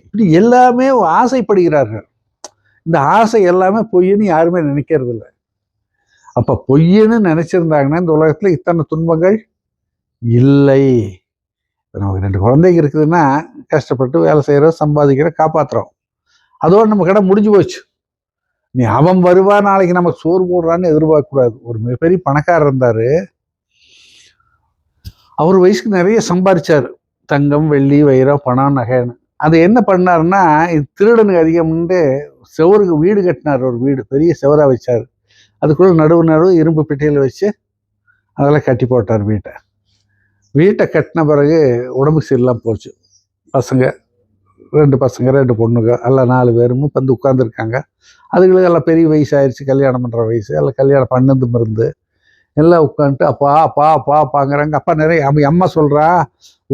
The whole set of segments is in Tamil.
இப்படி எல்லாமே ஆசைப்படுகிறார்கள். இந்த ஆசை எல்லாமே பொய்ன்னு யாருமே நினைக்கிறது இல்லை. அப்ப பொய்ன்னு நினைச்சிருந்தாங்கன்னா இந்த உலகத்துல இத்தனை துன்பங்கள் இல்லை. நமக்கு 2 குழந்தைங்க இருக்குதுன்னா கஷ்டப்பட்டு வேலை செய்யறோம், சம்பாதிக்கிறோம், காப்பாத்துறோம். அதோட நம்ம கடை முடிஞ்சு போச்சு. நீ அவன் வருவா நாளைக்கு நமக்கு சோறு போடுறான்னு எதிர்பார்க்க கூடாது. ஒரு மிகப்பெரிய பணக்காரர் இருந்தாரு. அவர் வயசுக்கு நிறைய சம்பாதிச்சாரு. தங்கம், வெள்ளி, வைரம், பணம், நகைன்னு. அது என்ன பண்ணாருன்னா, இது திருடனுக்கு அதிகம்னு செவருக்கு வீடு கட்டினார். ஒரு வீடு பெரிய செவரா வச்சாரு. அதுக்குள்ள நடுவு இரும்பு பெட்டியில வச்சு அதெல்லாம் கட்டி போட்டார் வீட்டை. வீட்டை கட்டின பிறகு உடம்புக்கு சரியில்லாம போச்சு. பசங்க 2 பசங்க 2 பொண்ணுங்க எல்லாம் 4 பேரும் வந்து உட்கார்ந்துருக்காங்க. அதுங்களுக்கு எல்லாம் பெரிய வயசு ஆயிடுச்சு, கல்யாணம் பண்ற வயசு. எல்லாம் கல்யாணம் பண்ணதும் இருந்து எல்லாம் உட்காந்துட்டு அப்பா அப்பா அப்பா அப்பாங்கிறாங்க. அப்பா நிறைய அம்மா சொல்றா,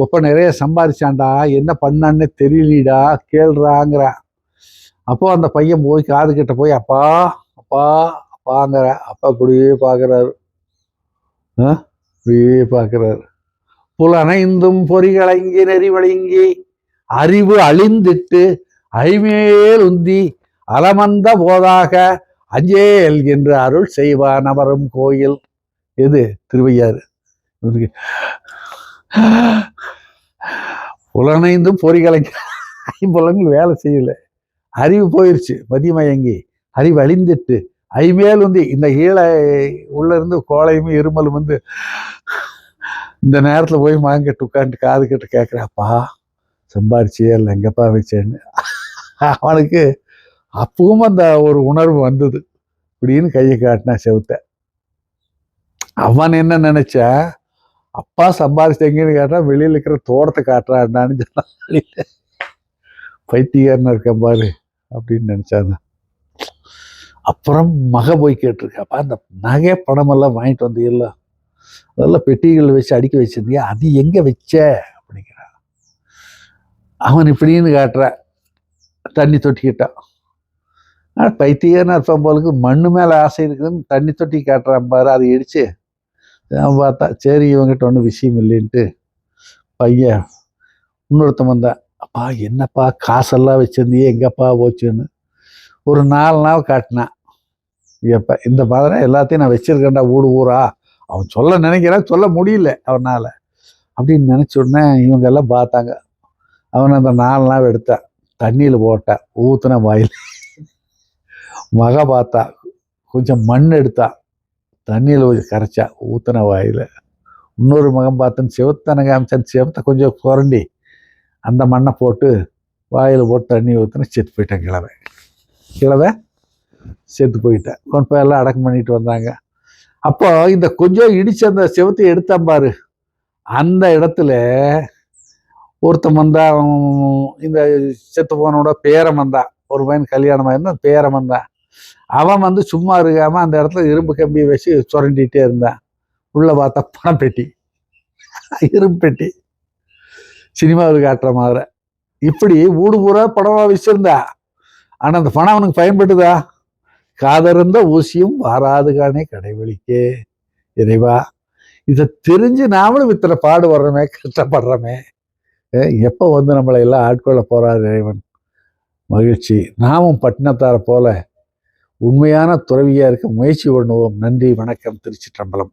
அப்பா நிறைய சம்பாதிச்சான்டா, என்ன பண்ணான்னு தெரியலடா, கேள்றாங்கிறா. அப்போ அந்த பையன் போய் காது கிட்ட போய் அப்பா அப்பா அப்பாங்கிற. அப்பா அப்படியே பாக்குறாரு. அப்படியே பாக்குறாரு. புலனைந்தும் பொறிகளங்கி நெறிவழங்கி அறிவு அழிந்திட்டு ஐமேல் உந்தி அலமந்த போதாக அஞ்சேல் என்று அருள் செய்வான் அமரும் கோயில். எது? திருவையாறு. புலனைந்தும் பொறிகளங்கி, ஐம்புலங்கள் வேலை செய்யல, அறிவு போயிருச்சு, மதிமயங்கி அறிவு அழிந்துட்டு ஐமேல் வந்து இந்த ஈழை உள்ள இருந்து கோழையும் இருமலும் வந்து இந்த நேரத்துல போய் மாங்கிட்டு உட்காந்து காது கிட்ட கேட்கிறாப்பா சம்பாரிச்சியே இல்லை எங்கப்பா வச்சேன்னு. அவனுக்கு அப்பவும் அந்த ஒரு உணர்வு வந்தது. இப்படின்னு கையை காட்டினா செவுத்த. அவன் என்ன நினைச்சா, அப்பா சம்பாரிச்சு எங்கன்னு கேட்டா வெளியில இருக்கிற தோட்டத்தை காட்டுறான்னு சொன்னா, பைத்தியாரன்னு இருக்க பாரு அப்படின்னு நினைச்சாங்க. அப்புறம் மக போய் கேட்டிருக்காப்பா, அந்த நகை பணமெல்லாம் வாங்கிட்டு வந்தீங்கல்ல, அதெல்லாம் பெட்டிகள் வச்சு அடுக்கி வச்சிருந்தியா, அது எங்க வச்ச அப்படிங்கிறான். அவன் இப்படின்னு காட்டுற, தண்ணி தொட்டிக்கிட்டான். பைத்தியன்னு அர்த்தம் போலுக்கு மண்ணு மேல ஆசை இருக்குதுன்னு தண்ணி தொட்டி காட்டுறான் பாரு. அதை இடிச்சு நான் பார்த்தா சரி இவங்கிட்ட ஒன்றும் விஷயம் இல்லைன்ட்டு பையன் இன்னொருத்தன் வந்தான். அப்பா என்னப்பா காசெல்லாம் வச்சிருந்தியே எங்கப்பா போச்சுன்னு. ஒரு 4 நாள் காட்டினான். எப்ப இந்த மாதிரி எல்லாத்தையும் நான் வச்சிருக்கேன்டா ஊரா. அவன் சொல்ல நினைக்கிறான், சொல்ல முடியல அவனால. அப்படின்னு நினைச்ச உடனே இவங்க எல்லாம் பார்த்தாங்க. அவன் அந்த 4 நாள் எடுத்தான், தண்ணியில போட்டான், ஊத்துன வாயில். மக பார்த்தா, கொஞ்சம் மண் எடுத்தா, தண்ணியில கொஞ்சம் கரைச்சா, ஊத்துன வாயில. இன்னொரு மகன் பார்த்தேன்னு செவத்தனை காமிச்சான். செவத்தை கொஞ்சம் குரண்டி அந்த மண்ணை போட்டு வாயில போட்டு தண்ணி ஊத்துன, செத்து போயிட்டேன். கிழவை செத்து போயிட்டேன். கொண்டு போய் எல்லாம் அடக்கம் பண்ணிட்டு வந்தாங்க. அப்போ இந்த கொஞ்சம் இடிச்சு அந்த செவத்தை எடுத்தான் பாரு, அந்த இடத்துல ஒருத்தன் வந்தா, இந்த செத்து போனோட பேரன் வந்தான். ஒரு பையன் கல்யாணம் ஆயிருந்தா பேரன் வந்தான். அவன் வந்து சும்மா இருக்காம அந்த இடத்துல இரும்பு கம்பியை வச்சு சுரண்டிகிட்டே இருந்தான். உள்ள பார்த்தா பணம் பெட்டி, இரும்பு பெட்டி, சினிமாவில் காட்டுற மாதிரி. இப்படி ஊடு பூரா பணமா வச்சிருந்தா. ஆனா அந்த பணம் அவனுக்கு பயன்பட்டுதா? காதறிந்த ஊசியும் வாராது காணே கடைவெளிக்கே. இறைவா, இதை தெரிஞ்சு நாமளும் இத்தனை பாடுபடுறோமே, கஷ்டப்படுறோமே. எப்போ வந்து நம்மளை எல்லாம் ஆட்கொள்ள போறார் இறைவன். மகிழ்ச்சி. நாமும் பட்டினத்தாரை போல உண்மையான துறவியா இருக்க முயற்சி பண்ணுவோம். நன்றி, வணக்கம். திருச்சிற்றம்பலம்.